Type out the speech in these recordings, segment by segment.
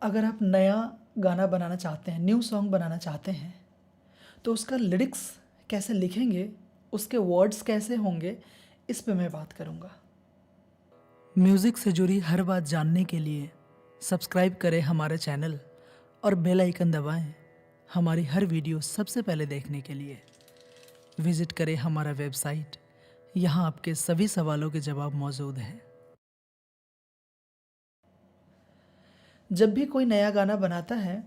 अगर आप नया गाना बनाना चाहते हैं, न्यू सॉन्ग बनाना चाहते हैं, तो उसका लिरिक्स कैसे लिखेंगे, उसके वर्ड्स कैसे होंगे, इस पे मैं बात करूँगा। म्यूज़िक से जुड़ी हर बात जानने के लिए सब्सक्राइब करें हमारे चैनल और बेल आइकन दबाएं हमारी हर वीडियो सबसे पहले देखने के लिए। विजिट करें हमारा वेबसाइट, यहाँ आपके सभी सवालों के जवाब मौजूद हैं। जब भी कोई नया गाना बनाता है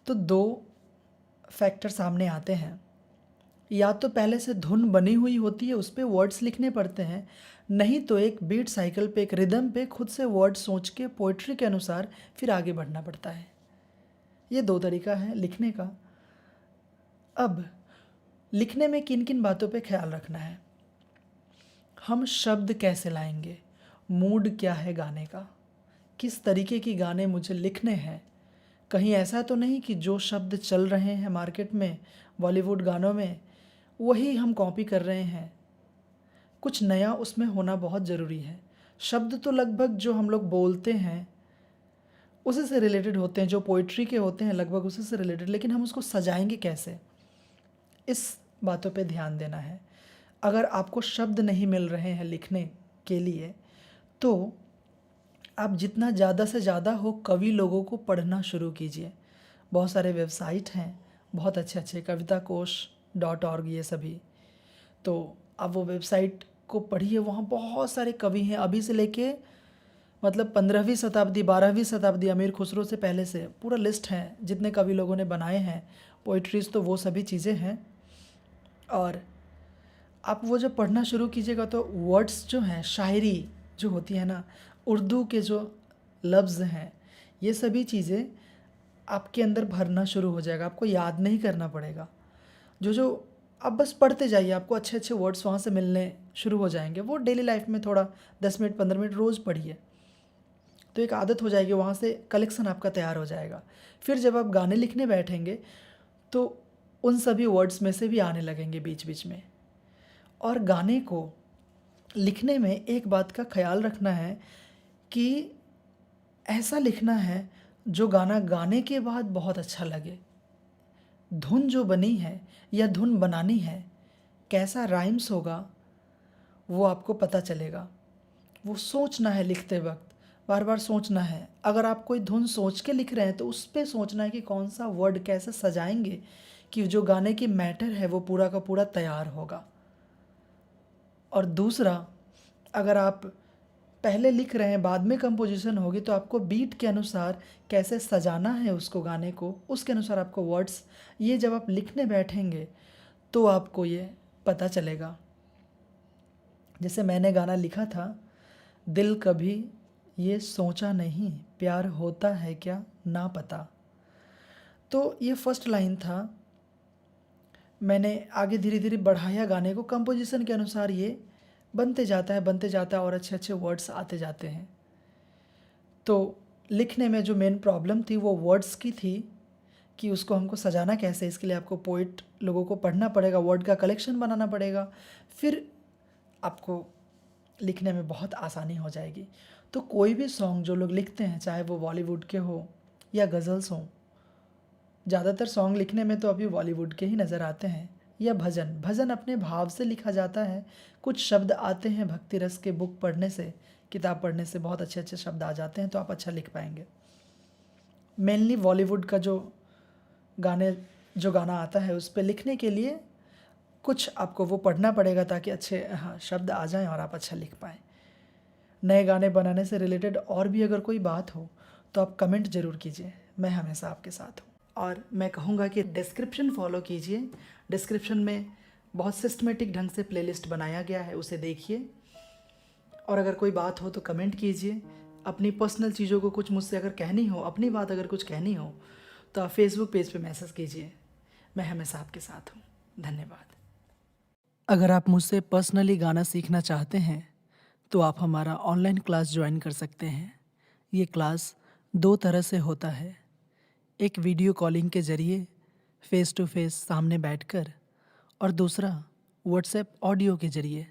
तो दो फैक्टर सामने आते हैं। या तो पहले से धुन बनी हुई होती है, उस पे वर्ड्स लिखने पड़ते हैं, नहीं तो एक बीट साइकिल पे, एक रिदम पे खुद से वर्ड सोच के पोइट्री के अनुसार फिर आगे बढ़ना पड़ता है। ये दो तरीका है लिखने का। अब लिखने में किन किन बातों पे ख्याल रखना है, हम शब्द कैसे लाएंगे, मूड क्या है गाने का, किस तरीके की गाने मुझे लिखने हैं। कहीं ऐसा तो नहीं कि जो शब्द चल रहे हैं मार्केट में, बॉलीवुड गानों में, वही हम कॉपी कर रहे हैं। कुछ नया उसमें होना बहुत ज़रूरी है। शब्द तो लगभग जो हम लोग बोलते हैं उसी से रिलेटेड होते हैं, जो पोइट्री के होते हैं लगभग उसी से रिलेटेड, लेकिन हम उसको सजाएंगे कैसे, इस बातों पे ध्यान देना है। अगर आपको शब्द नहीं मिल रहे हैं लिखने के लिए, तो आप जितना ज़्यादा से ज़्यादा हो कवि लोगों को पढ़ना शुरू कीजिए। बहुत सारे वेबसाइट हैं, बहुत अच्छे अच्छे, कविताकोश.org ये सभी। तो आप वो वेबसाइट को पढ़िए, वहाँ बहुत सारे कवि हैं, अभी से लेके मतलब 15वीं शताब्दी, 12वीं शताब्दी, अमीर खुसरो से पहले से पूरा लिस्ट है जितने कवि लोगों ने बनाए हैं पोइट्रीज़, तो वो सभी चीज़ें हैं। और आप वो जब पढ़ना शुरू कीजिएगा तो वर्ड्स जो हैं, शायरी जो होती है ना, उर्दू के जो लफ्ज़ हैं, ये सभी चीज़ें आपके अंदर भरना शुरू हो जाएगा। आपको याद नहीं करना पड़ेगा। जो आप बस पढ़ते जाइए, आपको अच्छे अच्छे वर्ड्स वहाँ से मिलने शुरू हो जाएंगे। वो डेली लाइफ में थोड़ा 10 मिनट 15 मिनट रोज़ पढ़िए, तो एक आदत हो जाएगी, वहाँ से कलेक्शन आपका तैयार हो जाएगा। फिर जब आप गाने लिखने बैठेंगे तो उन सभी वर्ड्स में से भी आने लगेंगे बीच बीच में। और गाने को लिखने में एक बात का ख्याल रखना है कि ऐसा लिखना है जो गाना गाने के बाद बहुत अच्छा लगे। धुन जो बनी है या धुन बनानी है, कैसा राइम्स होगा वो आपको पता चलेगा। वो सोचना है लिखते वक्त, बार बार सोचना है। अगर आप कोई धुन सोच के लिख रहे हैं तो उस पर सोचना है कि कौन सा वर्ड कैसे सजाएंगे कि जो गाने की मैटर है वो पूरा का पूरा तैयार होगा। और दूसरा, अगर आप पहले लिख रहे हैं बाद में कंपोजिशन होगी, तो आपको बीट के अनुसार कैसे सजाना है उसको, गाने को, उसके अनुसार आपको वर्ड्स, ये जब आप लिखने बैठेंगे तो आपको ये पता चलेगा। जैसे मैंने गाना लिखा था, दिल कभी ये सोचा नहीं, प्यार होता है क्या ना पता। तो ये फर्स्ट लाइन था। मैंने आगे धीरे धीरे बढ़ाया गाने को, कंपोजिशन के अनुसार ये बनते जाता है, बनते जाता है और अच्छे अच्छे वर्ड्स आते जाते हैं। तो लिखने में जो मेन प्रॉब्लम थी वो वर्ड्स की थी कि उसको हमको सजाना कैसे। इसके लिए आपको पोइट लोगों को पढ़ना पड़ेगा, वर्ड का कलेक्शन बनाना पड़ेगा, फिर आपको लिखने में बहुत आसानी हो जाएगी। तो कोई भी सॉन्ग जो लोग लिखते हैं, चाहे वो बॉलीवुड के हो या गज़ल्स हों, ज़्यादातर सॉन्ग लिखने में तो अभी बॉलीवुड के ही नज़र आते हैं, या भजन। भजन अपने भाव से लिखा जाता है। कुछ शब्द आते हैं भक्ति रस के, बुक पढ़ने से, किताब पढ़ने से बहुत अच्छे अच्छे शब्द आ जाते हैं, तो आप अच्छा लिख पाएंगे। मेनली बॉलीवुड का जो गाना आता है उस पर लिखने के लिए कुछ आपको वो पढ़ना पड़ेगा ताकि अच्छे शब्द आ जाएं और आप अच्छा लिख पाएँ। नए गाने बनाने से रिलेटेड और भी अगर कोई बात हो तो आप कमेंट ज़रूर कीजिए, मैं हमेशा आपके साथ हूँ। और मैं कहूँगा कि डिस्क्रिप्शन फॉलो कीजिए। डिस्क्रिप्शन में बहुत सिस्टमेटिक ढंग से प्लेलिस्ट बनाया गया है, उसे देखिए। और अगर कोई बात हो तो कमेंट कीजिए। अपनी पर्सनल चीज़ों को कुछ मुझसे अगर कहनी हो, अपनी बात अगर कुछ कहनी हो, तो आप फेसबुक पेज पे मैसेज कीजिए, मैं हमेशा आपके साथ हूँ। धन्यवाद। अगर आप मुझसे पर्सनली गाना सीखना चाहते हैं तो आप हमारा ऑनलाइन क्लास ज्वाइन कर सकते हैं। ये क्लास दो तरह से होता है, एक वीडियो कॉलिंग के ज़रिए फ़ेस टू फेस सामने बैठकर, और दूसरा व्हाट्सएप ऑडियो के ज़रिए।